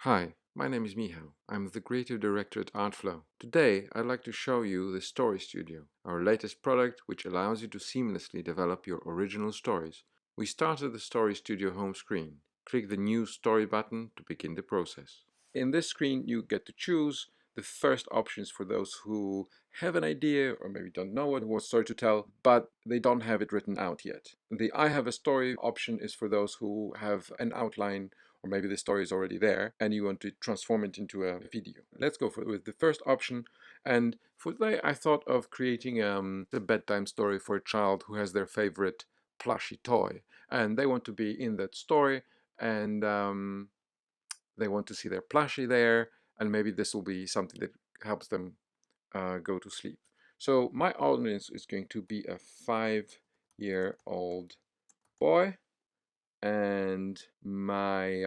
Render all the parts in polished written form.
Hi, my name is Michał. I'm the creative director at Artflow. Today, I'd like to show you the Story Studio, our latest product which allows you to seamlessly develop your original stories. We start at the Story Studio home screen. Click the New Story button to begin the process. In this screen, you get to choose the first options for those who have an idea or maybe don't know what story to tell, but they don't have it written out yet. The I have a story option is for those who have an outline, or maybe the story is already there and you want to transform it into a video. Let's go with the first option. And for today, I thought of creating a bedtime story for a child who has their favorite plushy toy, and they want to be in that story, and they want to see their plushie there, and maybe this will be something that helps them go to sleep. So my audience is going to be a 5-year-old boy, and my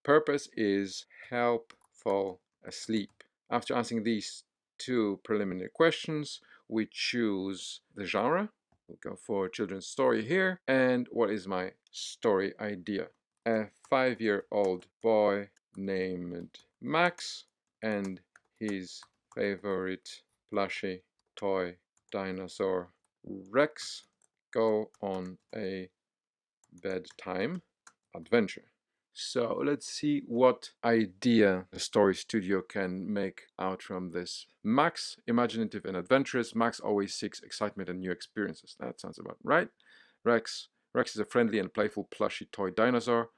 purpose is help fall asleep. After answering these two preliminary questions, we choose the genre. We'll go for children's story here. And what is my story idea? A 5-year-old boy named Max and his favorite plushie toy dinosaur Rex go on a bedtime adventure. So let's see what idea the Story Studio can make out from this. Max, imaginative and adventurous. Max always seeks excitement and new experiences. That sounds about right. Rex is a friendly and playful plushy toy dinosaur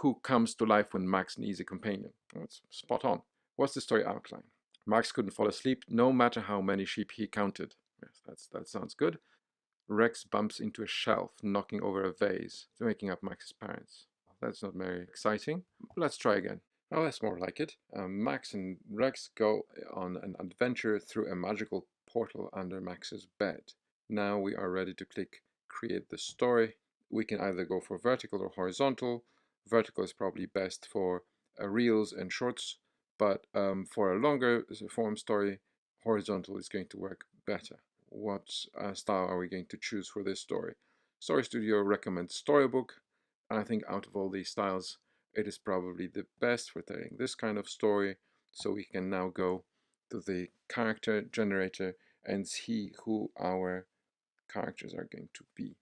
who comes to life when Max needs a companion. That's spot on. What's the story outline? Max couldn't fall asleep no matter how many sheep he counted. Yes, that sounds good. Rex bumps into a shelf, knocking over a vase, waking up Max's parents. That's not very exciting. Let's try again. Oh, that's more like it. Max and Rex go on an adventure through a magical portal under Max's bed. Now we are ready to click Create the Story. We can either go for vertical or horizontal. Vertical is probably best for reels and shorts, but for a longer form story, horizontal is going to work better. What style are we going to choose for this story? Story Studio recommends storybook, and I think out of all these styles, it is probably the best for telling this kind of story. So we can now go to the character generator and see who our characters are going to be.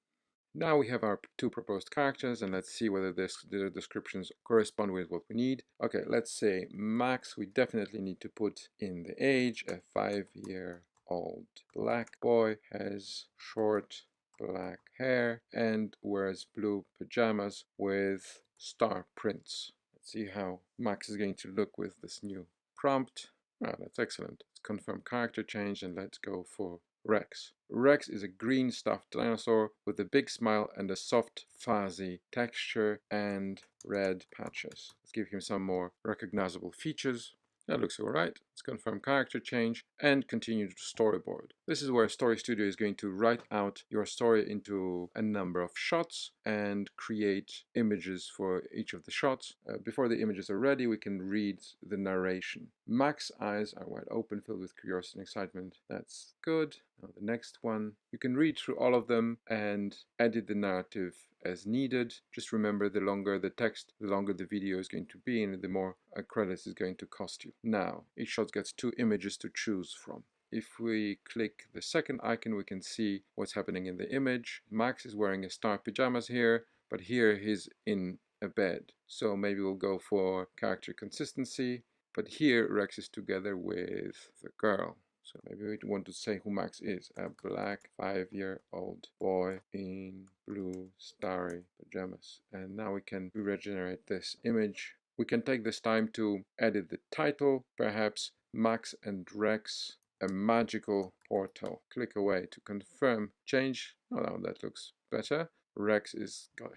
Now we have our two proposed characters, and let's see whether the descriptions correspond with what we need. Okay, let's say Max, we definitely need to put in the age. A 5-year-old black boy, has short black hair and wears blue pajamas with star prints. Let's see how Max is going to look with this new prompt. Oh, that's excellent. Let's confirm character change and let's go for Rex. Rex is a green stuffed dinosaur with a big smile and a soft, fuzzy texture and red patches. Let's give him some more recognizable features. That looks alright. Let's confirm character change and continue to storyboard. This is where Story Studio is going to write out your story into a number of shots and create images for each of the shots. Before the images are ready, we can read the narration. Max's eyes are wide open, filled with curiosity and excitement. That's good. Now the next one. You can read through all of them and edit the narrative as needed. Just remember, the longer the text, the longer the video is going to be, and the more credits is going to cost you. Now, each shot gets 2 images to choose from. If we click the second icon, we can see what's happening in the image. Max is wearing a star pajamas here, but here he's in a bed. So maybe we'll go for character consistency, but here Rex is together with the girl. So maybe we want to say who Max is. A black 5-year-old boy in blue starry pajamas. And now we can regenerate this image. We can take this time to edit the title, perhaps Max and Rex, a magical portal. Click away to confirm change. Oh, now that looks better. Rex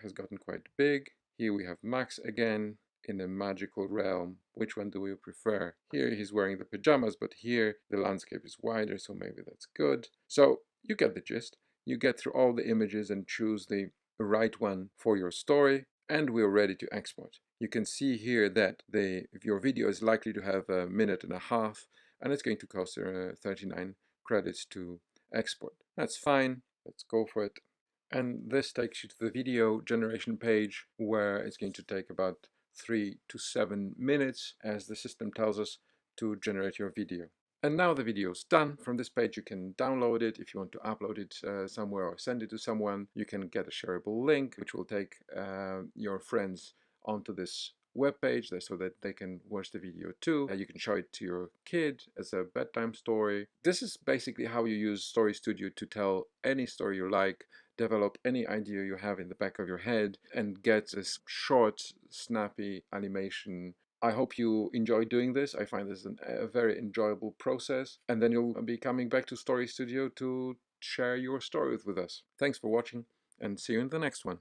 has gotten quite big. Here we have Max again in a magical realm. Which one do we prefer? Here he's wearing the pajamas, but here the landscape is wider, so maybe that's good. So you get the gist. You get through all the images and choose the right one for your story, and we're ready to export. You can see here that your video is likely to have 1.5 minutes, and it's going to cost 39 credits to export. That's fine. Let's go for it. And this takes you to the video generation page, where it's going to take about 3 to 7 minutes, as the system tells us, to generate your video. And now the video is done. From this page you can download it. If you want to upload it somewhere or send it to someone, you can get a shareable link which will take your friends onto this web page so that they can watch the video too. You can show it to your kid as a bedtime story. This is basically how you use Story Studio to tell any story you like, develop any idea you have in the back of your head, and get this short, snappy animation. I hope you enjoy doing this. I find this a very enjoyable process, and then you'll be coming back to Story Studio to share your stories with us. Thanks for watching, and see you in the next one.